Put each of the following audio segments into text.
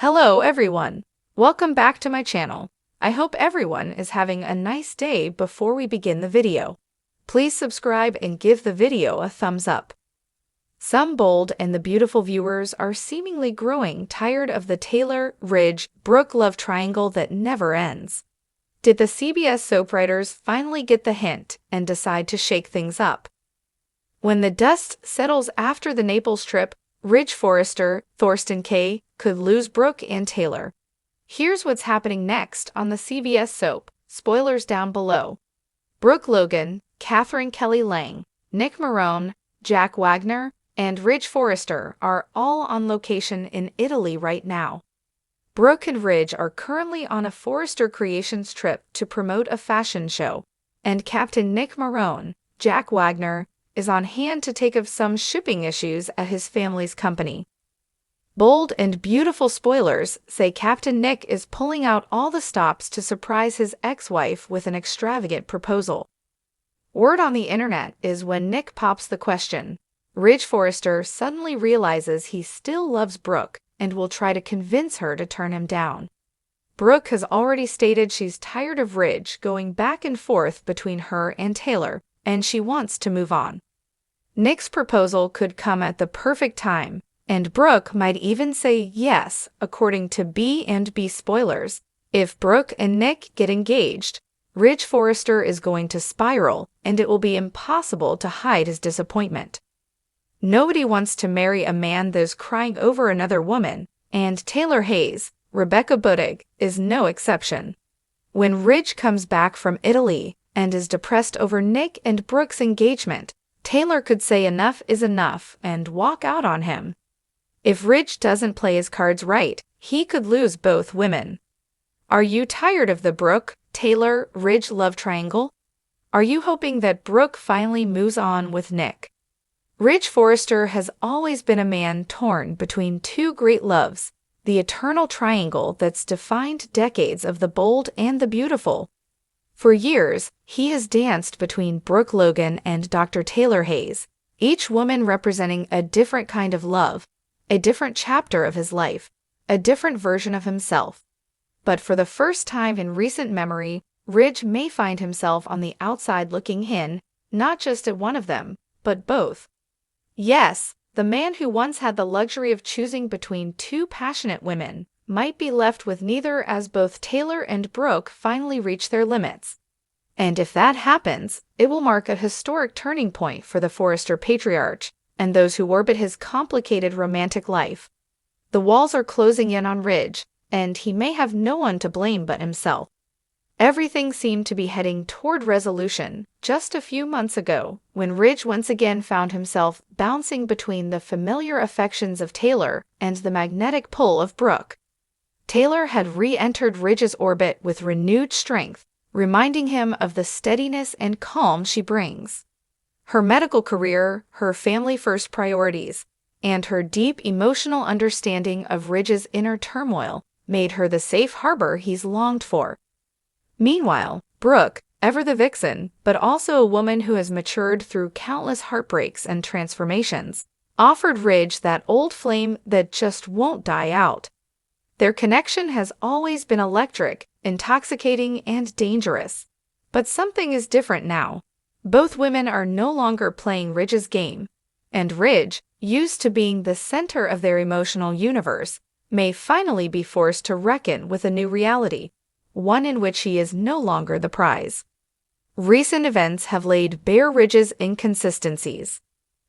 Hello everyone! Welcome back to my channel. I hope everyone is having a nice day. Before we begin the video, please subscribe and give the video a thumbs up. Some bold and the beautiful viewers are seemingly growing tired of the Taylor, Ridge, Brooke love triangle that never ends. Did the CBS soap writers finally get the hint and decide to shake things up? When the dust settles after the Naples trip, Ridge Forrester, Thorsten Kaye, could lose Brooke and Taylor. Here's what's happening next on the CBS soap. Spoilers down below. Brooke Logan, Catherine Kelly Lang, Nick Marone, Jack Wagner, and Ridge Forrester are all on location in Italy right now. Brooke and Ridge are currently on a Forrester Creations trip to promote a fashion show, and Captain Nick Marone, Jack Wagner, is on hand to take of some shipping issues at his family's company. Bold and beautiful spoilers say Captain Nick is pulling out all the stops to surprise his ex-wife with an extravagant proposal. Word on the internet is when Nick pops the question, Ridge Forrester suddenly realizes he still loves Brooke and will try to convince her to turn him down. Brooke has already stated she's tired of Ridge going back and forth between her and Taylor, and she wants to move on. Nick's proposal could come at the perfect time, and Brooke might even say yes, according to B&B spoilers. If Brooke and Nick get engaged, Ridge Forrester is going to spiral, and it will be impossible to hide his disappointment. Nobody wants to marry a man that's crying over another woman, and Taylor Hayes, Rebecca Budig, is no exception. When Ridge comes back from Italy and is depressed over Nick and Brooke's engagement, Taylor could say enough is enough and walk out on him. If Ridge doesn't play his cards right, he could lose both women. Are you tired of the Brooke, Taylor, Ridge love triangle? Are you hoping that Brooke finally moves on with Nick? Ridge Forrester has always been a man torn between two great loves, the eternal triangle that's defined decades of the bold and the beautiful. For years, he has danced between Brooke Logan and Dr. Taylor Hayes, each woman representing a different kind of love, a different chapter of his life, a different version of himself. But for the first time in recent memory, Ridge may find himself on the outside looking in, not just at one of them, but both. Yes, the man who once had the luxury of choosing between two passionate women might be left with neither as both Taylor and Brooke finally reach their limits. And if that happens, it will mark a historic turning point for the Forrester patriarch and those who orbit his complicated romantic life. The walls are closing in on Ridge, and he may have no one to blame but himself. Everything seemed to be heading toward resolution just a few months ago, when Ridge once again found himself bouncing between the familiar affections of Taylor and the magnetic pull of Brooke. Taylor had re-entered Ridge's orbit with renewed strength, reminding him of the steadiness and calm she brings. Her medical career, her family-first priorities, and her deep emotional understanding of Ridge's inner turmoil made her the safe harbor he's longed for. Meanwhile, Brooke, ever the vixen, but also a woman who has matured through countless heartbreaks and transformations, offered Ridge that old flame that just won't die out. Their connection has always been electric, intoxicating, and dangerous. But something is different now. Both women are no longer playing Ridge's game, and Ridge, used to being the center of their emotional universe, may finally be forced to reckon with a new reality, one in which he is no longer the prize. Recent events have laid bare Ridge's inconsistencies.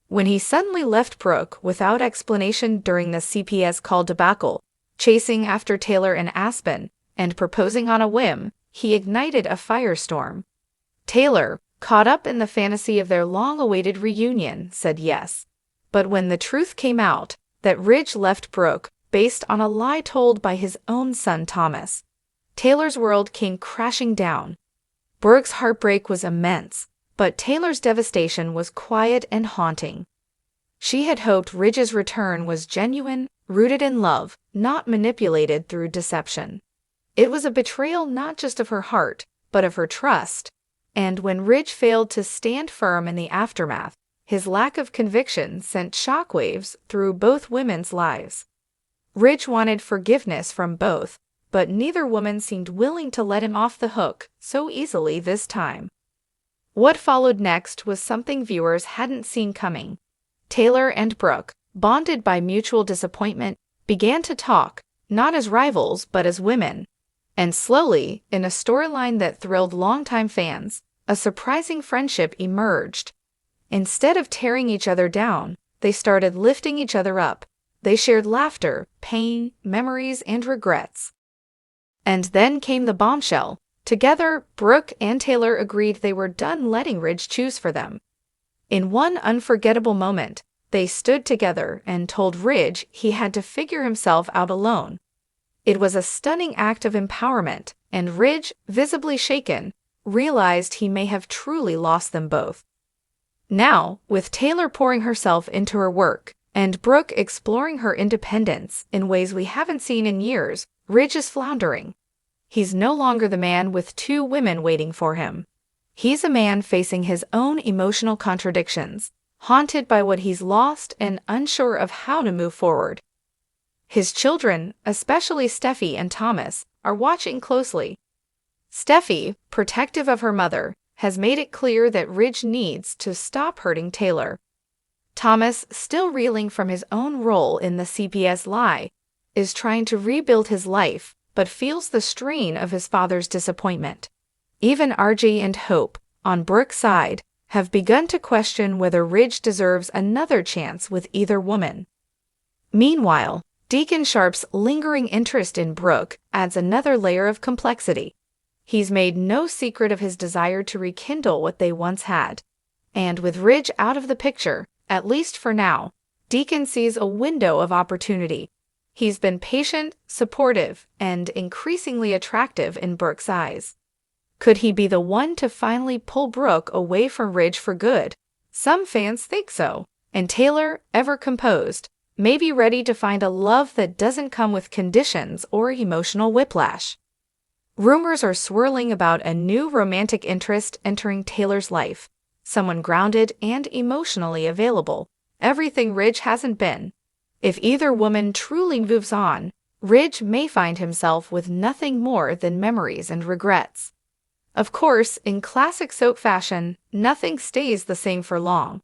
When he suddenly left Brooke without explanation during the CBS call debacle, chasing after Taylor in Aspen, and proposing on a whim, he ignited a firestorm. Taylor, caught up in the fantasy of their long-awaited reunion, said yes. But when the truth came out that Ridge left Brooke based on a lie told by his own son Thomas, Taylor's world came crashing down. Brooke's heartbreak was immense, but Taylor's devastation was quiet and haunting. She had hoped Ridge's return was genuine, rooted in love, not manipulated through deception. It was a betrayal not just of her heart, but of her trust. And when Ridge failed to stand firm in the aftermath, his lack of conviction sent shockwaves through both women's lives. Ridge wanted forgiveness from both, but neither woman seemed willing to let him off the hook so easily this time. What followed next was something viewers hadn't seen coming. Taylor and Brooke, bonded by mutual disappointment, began to talk, not as rivals but as women. And slowly, in a storyline that thrilled longtime fans, a surprising friendship emerged. Instead of tearing each other down, they started lifting each other up. They shared laughter, pain, memories, and regrets. And then came the bombshell. Together, Brooke and Taylor agreed they were done letting Ridge choose for them. In one unforgettable moment, they stood together and told Ridge he had to figure himself out alone. It was a stunning act of empowerment, and Ridge, visibly shaken, realized he may have truly lost them both. Now, with Taylor pouring herself into her work, and Brooke exploring her independence in ways we haven't seen in years, Ridge is floundering. He's no longer the man with two women waiting for him. He's a man facing his own emotional contradictions, haunted by what he's lost and unsure of how to move forward. His children, especially Steffi and Thomas, are watching closely. Steffi, protective of her mother, has made it clear that Ridge needs to stop hurting Taylor. Thomas, still reeling from his own role in the CPS lie, is trying to rebuild his life, but feels the strain of his father's disappointment. Even RJ and Hope, on Brooke's side, have begun to question whether Ridge deserves another chance with either woman. Meanwhile, Deacon Sharp's lingering interest in Brooke adds another layer of complexity. He's made no secret of his desire to rekindle what they once had. And with Ridge out of the picture, at least for now, Deacon sees a window of opportunity. He's been patient, supportive, and increasingly attractive in Brooke's eyes. Could he be the one to finally pull Brooke away from Ridge for good? Some fans think so, and Taylor, ever composed, may be ready to find a love that doesn't come with conditions or emotional whiplash. Rumors are swirling about a new romantic interest entering Taylor's life, someone grounded and emotionally available, everything Ridge hasn't been. If either woman truly moves on, Ridge may find himself with nothing more than memories and regrets. Of course, in classic soap fashion, nothing stays the same for long.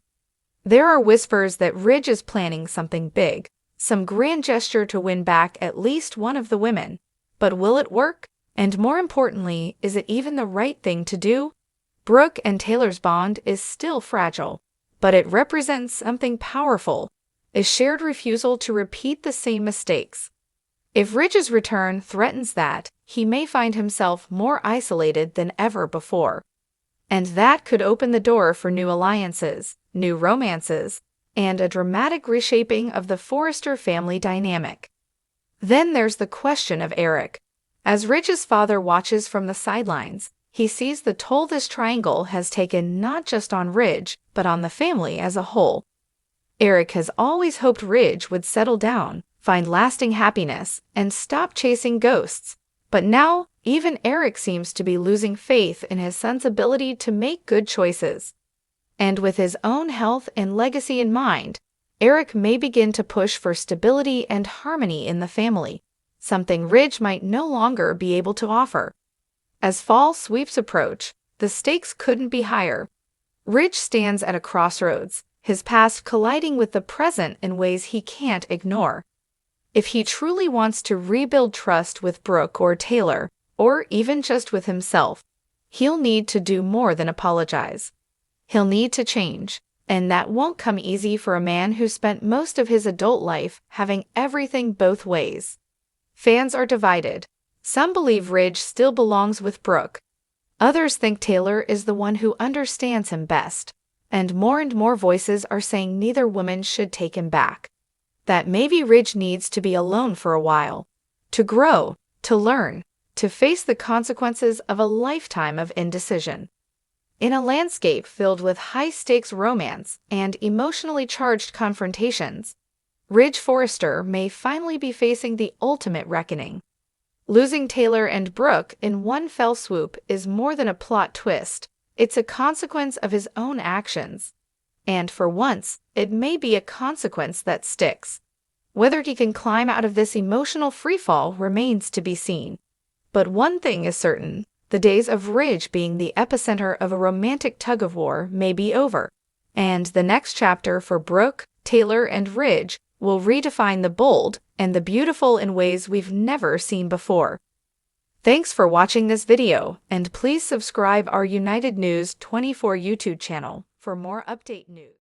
There are whispers that Ridge is planning something big, some grand gesture to win back at least one of the women. But will it work? And more importantly, is it even the right thing to do? Brooke and Taylor's bond is still fragile, but it represents something powerful, a shared refusal to repeat the same mistakes. If Ridge's return threatens that, he may find himself more isolated than ever before. And that could open the door for new alliances, new romances, and a dramatic reshaping of the Forrester family dynamic. Then there's the question of Eric. As Ridge's father watches from the sidelines, he sees the toll this triangle has taken not just on Ridge, but on the family as a whole. Eric has always hoped Ridge would settle down, find lasting happiness, and stop chasing ghosts. But now, even Eric seems to be losing faith in his son's ability to make good choices. And with his own health and legacy in mind, Eric may begin to push for stability and harmony in the family, something Ridge might no longer be able to offer. As fall sweeps approach, the stakes couldn't be higher. Ridge stands at a crossroads, his past colliding with the present in ways he can't ignore. If he truly wants to rebuild trust with Brooke or Taylor, or even just with himself, he'll need to do more than apologize. He'll need to change, and that won't come easy for a man who spent most of his adult life having everything both ways. Fans are divided. Some believe Ridge still belongs with Brooke. Others think Taylor is the one who understands him best. And more voices are saying neither woman should take him back. That maybe Ridge needs to be alone for a while. To grow, to learn, to face the consequences of a lifetime of indecision. In a landscape filled with high-stakes romance and emotionally charged confrontations, Ridge Forrester may finally be facing the ultimate reckoning. Losing Taylor and Brooke in one fell swoop is more than a plot twist. It's a consequence of his own actions. And for once, it may be a consequence that sticks. Whether he can climb out of this emotional freefall remains to be seen. But one thing is certain, the days of Ridge being the epicenter of a romantic tug-of-war may be over, and the next chapter for Brooke, Taylor, and Ridge will redefine the bold and the beautiful in ways we've never seen before. Thanks for watching this video, and please subscribe our United News 24 YouTube channel for more update news.